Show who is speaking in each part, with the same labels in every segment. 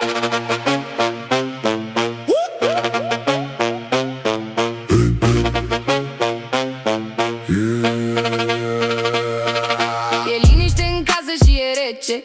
Speaker 1: E liniște în casă și e rece.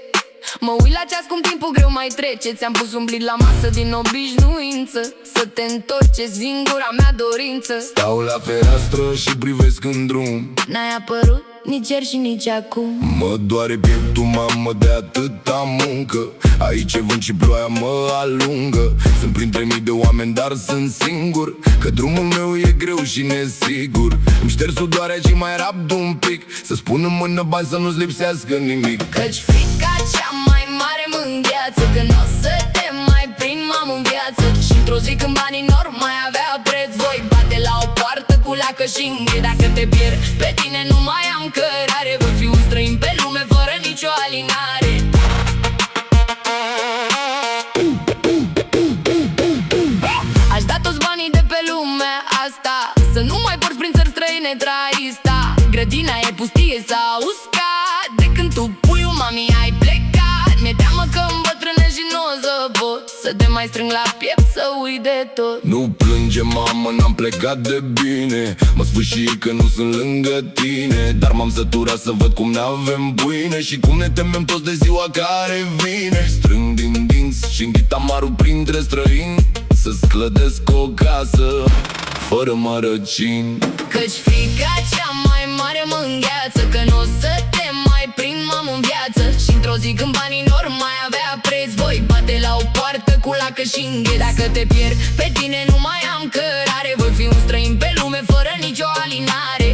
Speaker 1: Mă uit la ceas cum timpul greu mai trece. Ți-am pus un blit la masă din obișnuință, să te întorci e singura mea dorință.
Speaker 2: Stau la fereastră și privesc în drum.
Speaker 1: N-ai apărut nici ieri și nici acum.
Speaker 2: Mă doare pieptul, mamă, de atâta muncă. Aici e vânt și ploaia mă alungă. Sunt printre mii de oameni, dar sunt singur, că drumul meu e greu și nesigur. Îmi șterg sudoarea și mai rabd un pic, să spun în mână bani să nu-ți lipsească nimic.
Speaker 1: Căci frica cea mai mare mă îngheață, că n-o să te mai prind, mamă, în viață. Și într-o zi când banii n-or mai avea preț, voi bate la o poartă cu leacă și înghe. Dacă te pierd pe tine nu mai am cărare, voi fi un străin pe lume fără nicio alinare. Aș da toți banii de pe lumea asta, să nu mai porți prin țări străine traista. Grădina e pustie sau uscat, de când tu, puiul mami, ai plecat. Mi-e teamă că îmbătrânești și n-o să pot să te mai strâng la piept, să uit de tot.
Speaker 2: Nu plânge, mamă, n-am plecat de bine. Mă sfârși că nu sunt lângă tine, dar m-am săturat să văd cum n-avem pâine și cum ne temem toți de ziua care vine. Strâng din dinți și înghit amarul printre străini, să-ți clădesc o casă fără mărăcini.
Speaker 1: Căci frica cea mai mare mă îngheață, că n-o să te mai prind, mamă, în viață. Și într-o zi când banii n-or mai avea preț, voi bate la o poartă cu lacă și înghe. Dacă te pierd pe tine nu mai am cărare, voi fi un străin pe lume fără nicio alinare.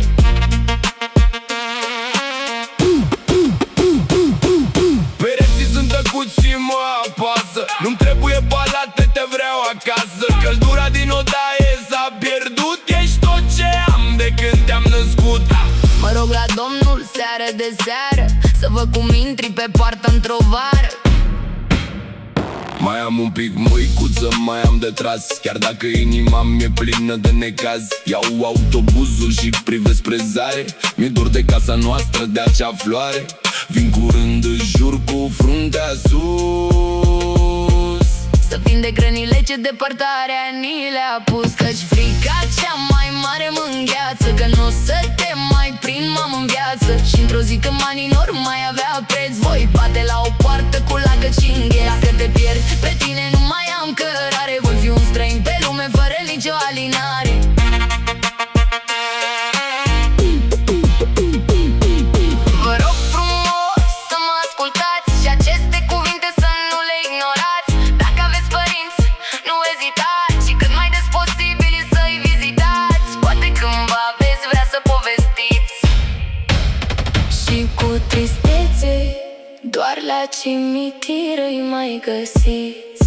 Speaker 2: Pereții sunt tăcuți și mă apasă, nu-mi trebuie palate, te vreau acasă. Căldura din odaie s-a pierdut, ești tot ce am de când te-am născut.
Speaker 1: Mă rog la Domnul seară de seară, să văd cum intri pe poartă într-o vară.
Speaker 2: Mai am un pic măicuță, mai am de tras, chiar dacă inima mi-e plină de necaz. Iau autobuzul și privesc spre zare, mi-e dor de casa noastră, de acea floare. Vin curând în jur cu fruntea sus,
Speaker 1: să fim de grănile ce depărtarea ni le-a pus. Căci frica cea mai mare mă îngheață, că n-o să te mai prind, mamă, în viață. Și într-o zi când banii n-or mai avea preț, voi bate la o poartă cu lacă și înghe. Dacă te pierd pe tine nu mai am cărare, voi fi un străin pe lume fără nicio alinare. Vă rog frumos să mă ascultați și aceste cuvinte să nu le ignorați. Dacă aveți părinți, nu ezitați și cât mai des posibil să-i vizitați. Poate cândva veți vrea să povestiți și cu tristețe doar la cimitir îi mai găsiți.